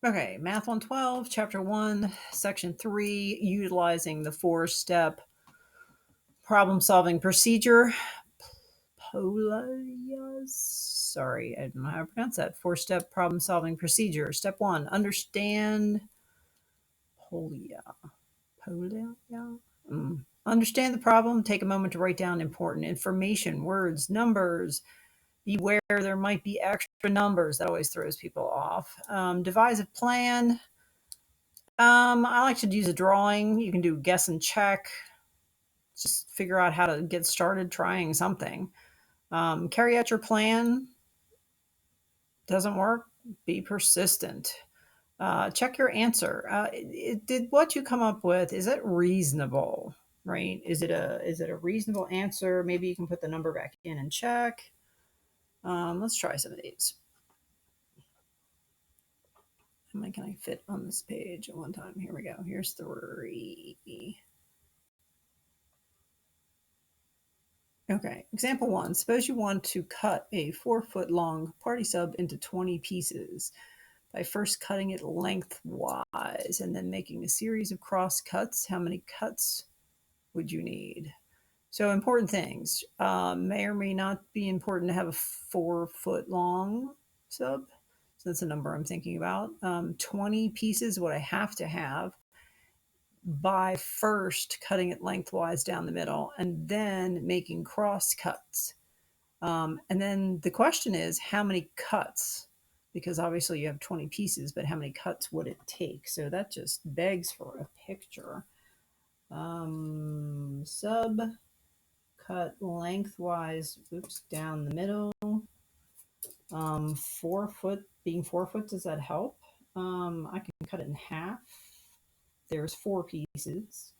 Okay, Math 112, Chapter 1, Section 3, utilizing the four-step problem-solving procedure. Polya, sorry, I don't know how to pronounce that. Four-step problem-solving procedure. Step 1, understand Polya. Polya? Understand the problem. Take a moment to write down important information, words, numbers. Beware there might be extra numbers. That always throws people off. Devise a plan. I like to use a drawing. You can do guess and check. Just figure out how to get started trying something. Carry out your plan. Doesn't work? Be persistent. Check your answer. Did what you come up with, is it reasonable? Right? Is it a reasonable answer? Maybe you can put the number back in and check. Let's try some of these. How many can I fit on this page at one time? Here we go. Here's 3. Okay, example 1. Suppose you want to cut a 4-foot long party sub into 20 pieces by first cutting it lengthwise and then making a series of cross cuts. How many cuts would you need? So important things. May or may not be important to have a 4-foot long sub. So that's a number I'm thinking about. 20 pieces, what I have to have by first cutting it lengthwise down the middle and then making cross cuts. And then the question is, how many cuts? Because obviously you have 20 pieces, but how many cuts would it take? So that just begs for a picture. Sub cut lengthwise, down the middle. 4 foot, being 4 foot, does that help? I can cut it in half. There's 4 pieces.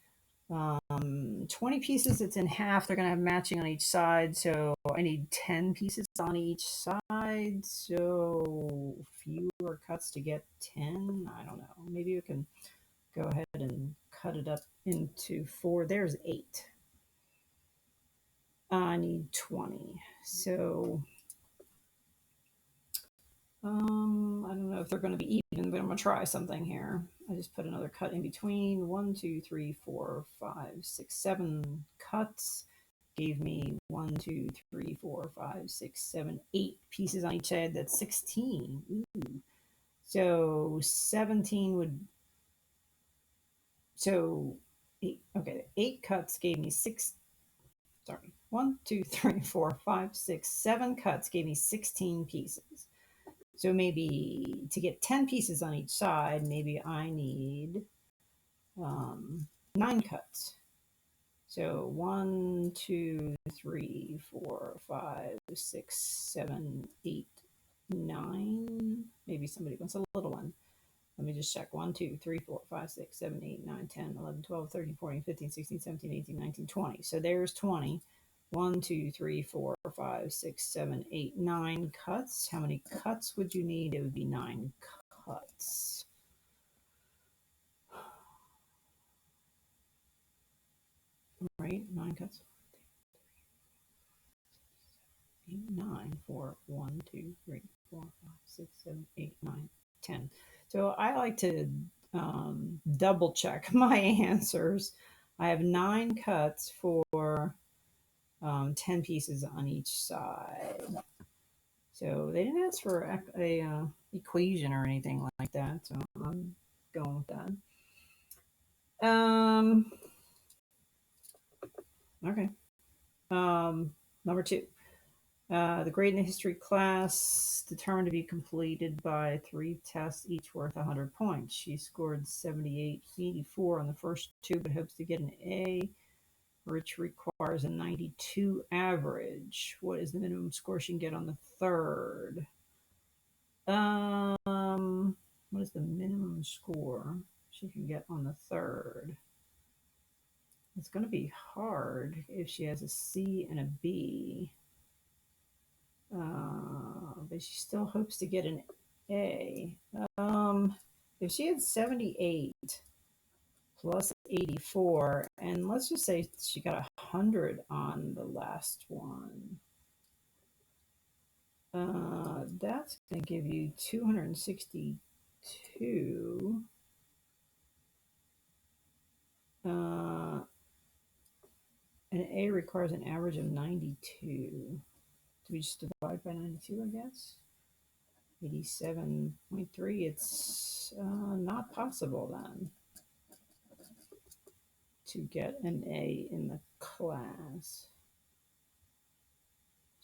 20 pieces, it's in half. They're going to have matching on each side. So I need 10 pieces on each side. So fewer cuts to get 10. I don't know. Maybe we can go ahead and cut it up into 4. There's 8. I need 20. So I don't know if they're going to be even, but I'm going to try something here. I just put another cut in between. 1, 2, 3, 4, 5, 6, 7 cuts. Gave me 1, 2, 3, 4, 5, 6, 7, 8 pieces on each side. That's 16. Ooh. So 17 would. So 8. Okay, 8 cuts gave me 6. Sorry. 1, 2, 3, 4, 5, 6, 7 cuts gave me 16 pieces. So maybe to get 10 pieces on each side, maybe I need 9 cuts. So 1, 2, 3, 4, 5, 6, 7, 8, 9. Maybe somebody wants a little one. Let me just check. 1, 2, 3, 4, 5, 6, 7, 8, 9, 10, 11, 12, 13, 14, 15, 16, 17, 18, 19, 20. So there's 20. 1, 2, 3, 4, 5, 6, 7, 8, 9 cuts. How many cuts would you need? It would be 9 cuts. Right? 9 cuts. 8, 9, 4, 1, 2, 3, 4, 5, 6, 7, 8, 9, 10. So I like to double check my answers. I have 9 cuts for 10 pieces on each side. So they didn't ask for a equation or anything like that. So I'm going with that. Okay. Number 2. The grade in the history class determined to be completed by 3 tests, each worth 100 points. She scored 78.84 on the first 2, but hopes to get an A, which requires a 92 average. What is the minimum score she can get on the third? What is the minimum score she can get on the third? It's going to be hard if she has a C and a B. But she still hopes to get an A. If she had 78 plus 84, and let's just say she got 100 on the last one, that's going to give you 262 2. And A requires an average of 92. Do we just divide by 92, I guess? 87.3. It's not possible then to get an A in the class.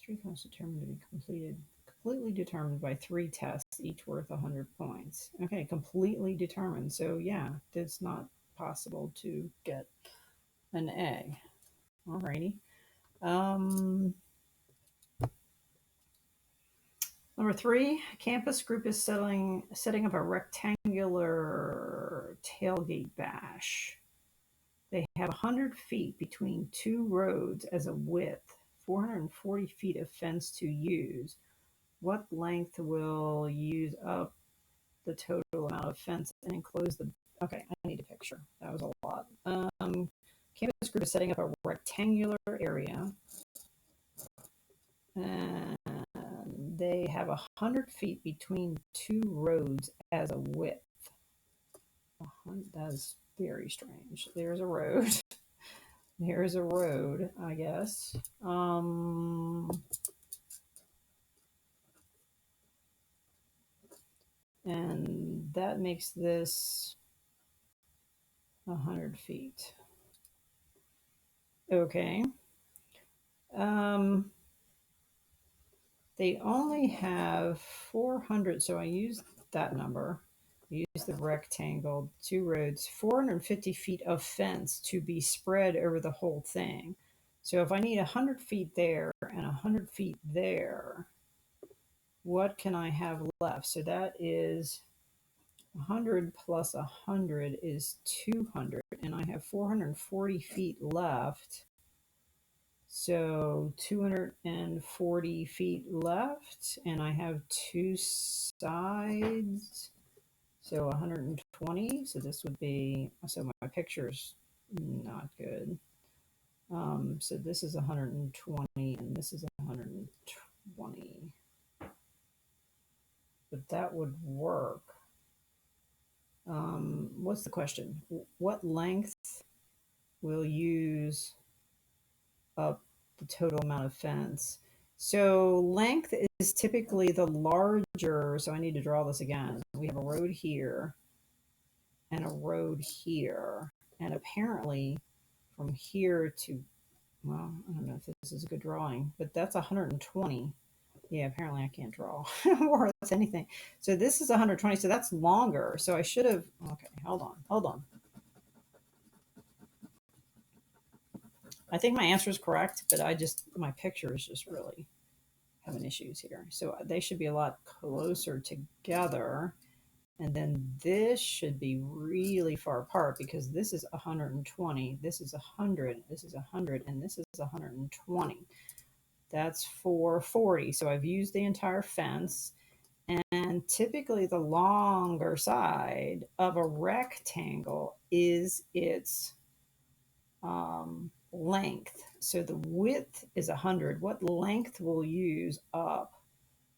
3 classes determined to be completely determined by 3 tests, each worth 100 points. Okay, completely determined. So yeah, it's not possible to get an A. Alrighty. Number 3, campus group is setting up a rectangular tailgate bash. They have 100 feet between 2 roads as a width, 440 feet of fence to use. What length will use up the total amount of fence and enclose the... Okay, I need a picture. That was a lot. Campus group is setting up a rectangular area. And they have 100 feet between 2 roads as a width. That is very strange. There's a road. Here's a road, I guess. And that makes this 100 feet. Okay. They only have 400, so I use that number. Use the rectangle, 2 roads, 450 feet of fence to be spread over the whole thing. So if I need 100 feet there and 100 feet there, what can I have left? So that is 100 plus 100 is 200, and I have 440 feet left. So 240 feet left, and I have 2 sides. So 120. So this would be, so my picture's not good. So this is 120, and this is 120. But that would work. What's the question? What length will use up the total amount of fence? So length is typically the larger, so I need to draw this again. We have a road here and a road here. And apparently from here to, well, I don't know if this is a good drawing, but that's 120. Yeah, apparently I can't draw or it's anything. So this is 120, so that's longer. So I should have, okay, hold on. I think my answer is correct, but my picture is just really having issues here. So they should be a lot closer together. And then this should be really far apart because this is 120, this is 100, this is 100, and this is 120. That's 440. So I've used the entire fence. And typically the longer side of a rectangle is its length. So the width is 100. What length will use up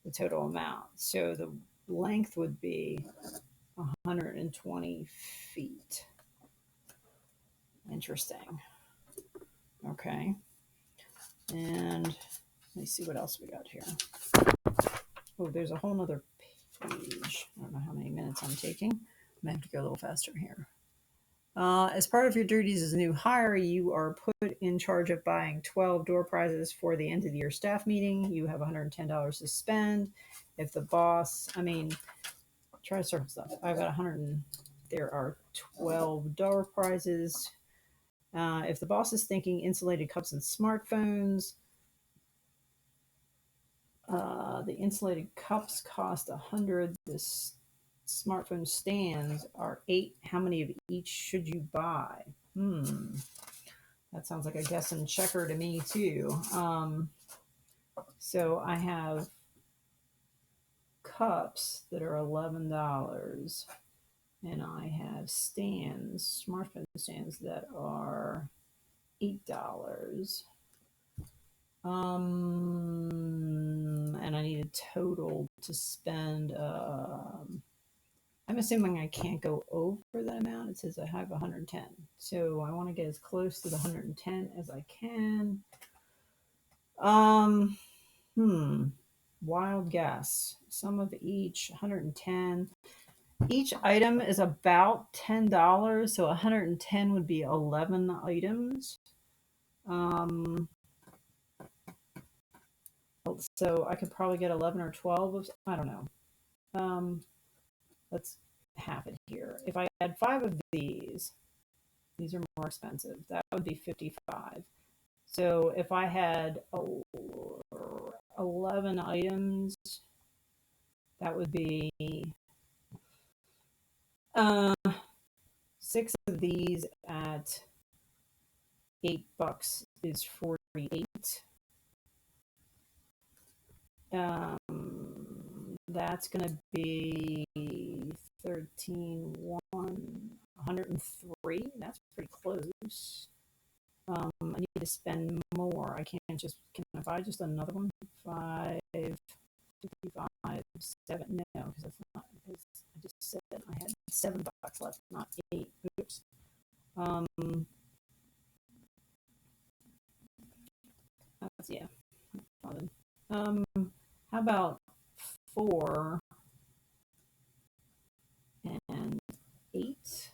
the total amount? So the length would be 120 feet. Interesting. Okay. And let me see what else we got here. Oh, there's a whole nother page. I don't know how many minutes I'm taking. I'm gonna have to go a little faster here. As part of your duties as a new hire, you are put in charge of buying 12 door prizes for the end of the year staff meeting. You have $110 to spend. If the boss, try to circle stuff. I've got 100. There are 12 door prizes. If the boss is thinking insulated cups and smartphones, the insulated cups cost 100. This smartphone stands are 8. How many of each should you buy? That sounds like a guess and checker to me too. So I have cups that are $11, and I have smartphone stands that are $8. And I need a total to spend I'm assuming I can't go over that amount. It says I have 110. So I want to get as close to the 110 as I can. Um, Wild guess. Sum of each 110. Each item is about $10, so 110 would be 11 items. So I could probably get 11 or 12 of, I don't know. Let's have it here. If I had 5 of these are more expensive. That would be 55. So if I had 11 items, that would be 6 of these at $8 is 48. That's going to be 13, 103. That's pretty close. I need to spend more. I can't just, can I buy just another one? 5, 55, 7. No, because that's not, because I just said I had $7 left, not 8. Oops. Yeah. How about 4 and 8?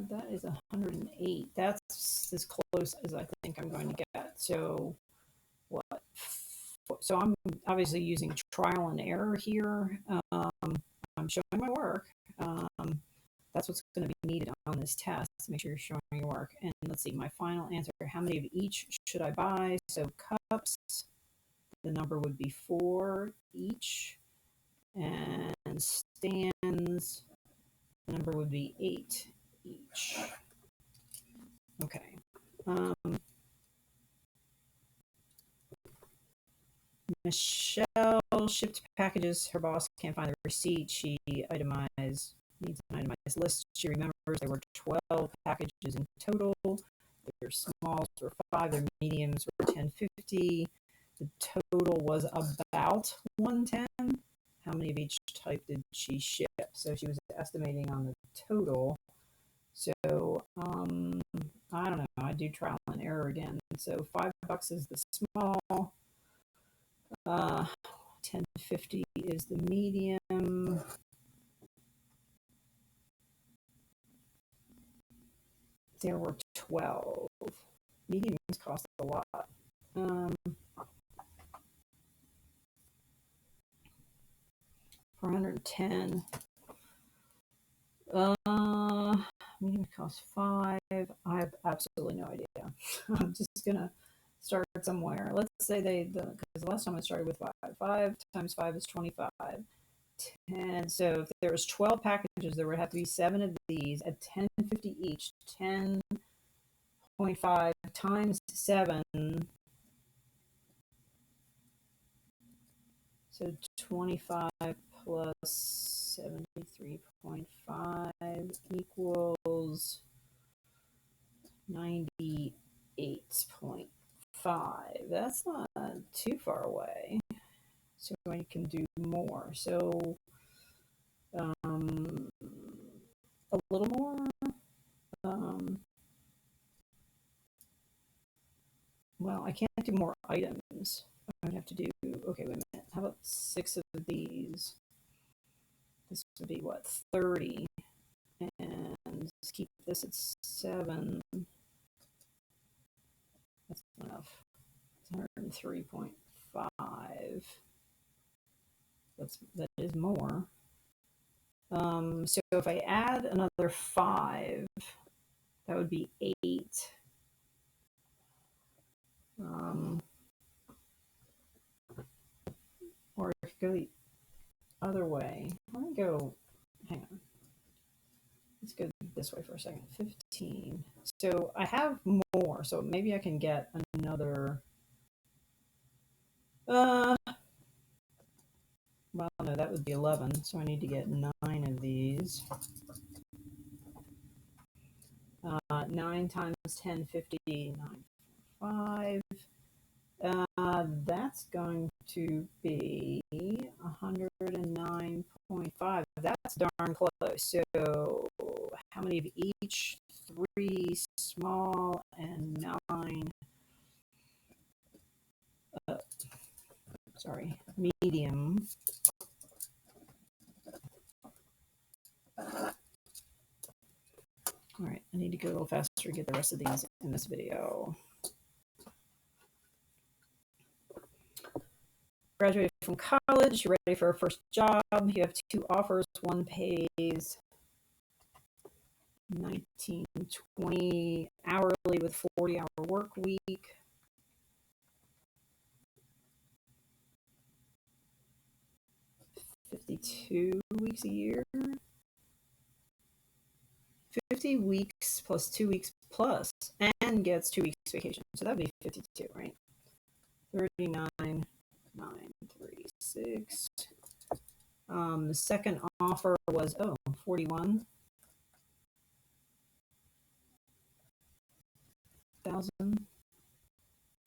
That is 108. That's as close as I think I'm going to get. So what? So I'm obviously using trial and error here. I'm showing my work. That's what's going to be needed on this test to make sure you're showing your work. And let's see, my final answer, how many of each should I buy? So cups, the number would be 4 each. And stands, the number would be 8 each. Okay. Michelle shipped packages. Her boss can't find the receipt. She needs an itemized list. She remembers there were 12 packages in total. Their smalls were 5. Their mediums were 1050. The total was about 110. How many of each type did she ship? So she was estimating on the total. So I don't know. I do trial and error again. So $5 is the small. 1050 is the medium. There were 12. Mediums cost a lot. 410. Medium cost 5. I have absolutely no idea. I'm just gonna start somewhere. Let's say because the last time I started with 5. 5 times 5 is 25. 10. So if there was 12 packages, there would have to be 7 of these at 1050 each. 10.5 times 7. So 25 plus 73.5 equals 98.5. That's not too far away. So I can do more. So a little more. Well, I can't do more items. I would have to do, okay, wait a minute. How about 6 of these? This would be what, 30? And let's keep this at 7. That's enough. 103.5. That is more. So if I add another 5, that would be 8. Or I could go the other way. Let me go, hang on. Let's go this way for a second. 15. So I have more, so maybe I can get another. Well, no, that would be 11. So I need to get 9 of these. 9 times 1050, 9, 5. That's going to be 109.5. That's darn close. So how many of each? 3 small and 9, medium. All right, I need to go a little faster to get the rest of these in this video. Graduated from college, you're ready for a first job. You have 2 offers. One pays $19.20 hourly with 40-hour work week. $52 weeks a year. 50 weeks plus 2 weeks plus, and gets 2 weeks vacation. So that'd be 52, right? 39,936. The second offer was 41,000.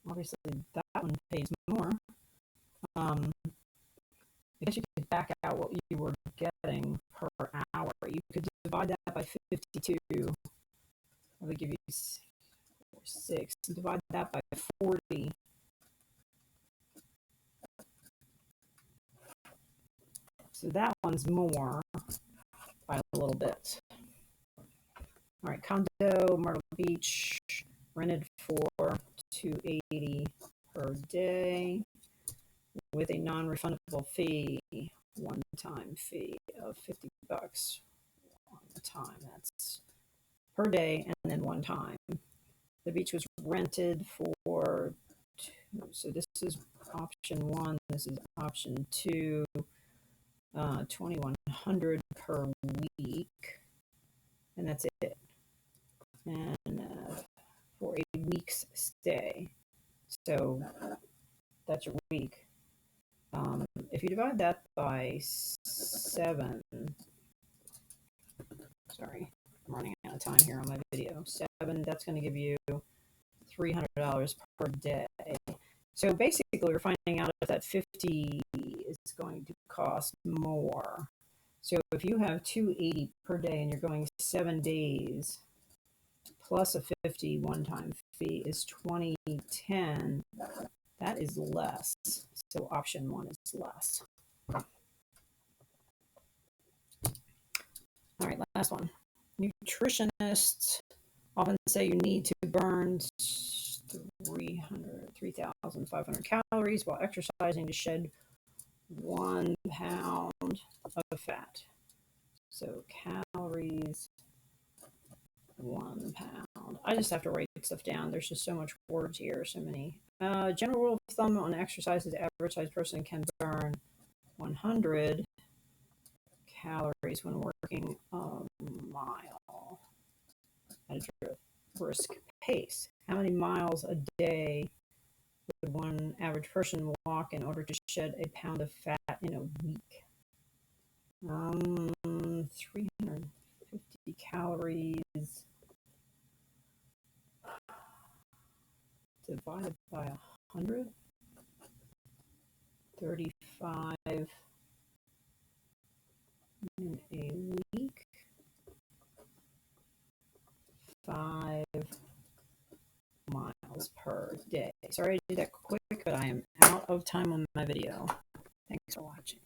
Obviously, that one pays more. I guess you could back out what you were getting per hour. You could divide that by 52. That would give you 6. Divide that by 40. So that one's more by a little bit. All right, condo, Myrtle Beach, rented for $280 per day with a non-refundable fee, one-time fee of $50 one time. That's per day and then one time. The beach was rented for 2. So this is option 1. This is option 2. $2,100 per week, and that's it. And for a week's stay, so that's your week. If you divide that by 7, sorry, I'm running out of time here on my video. 7, that's going to give you $300 per day. So basically, we're finding out if that 50 is going to cost more. So if you have $280 per day and you're going 7 days, plus a 50 one-time fee is $20.10. That is less. So option 1 is less. All right, last one. Nutritionists often say you need to burn 3,500 calories while exercising to shed 1 pound of fat. So calories, 1 pound. I just have to write stuff down. There's just so much words here, so many. General rule of thumb on exercise: the average size person can burn 100 calories when working a mile at a brisk pace. How many miles a day would one average person walk in order to shed a pound of fat in a week? 350 calories divided by 100, 35 in a week, 5 miles per day. Sorry I did that quick, but I am out of time on my video. Thanks for watching.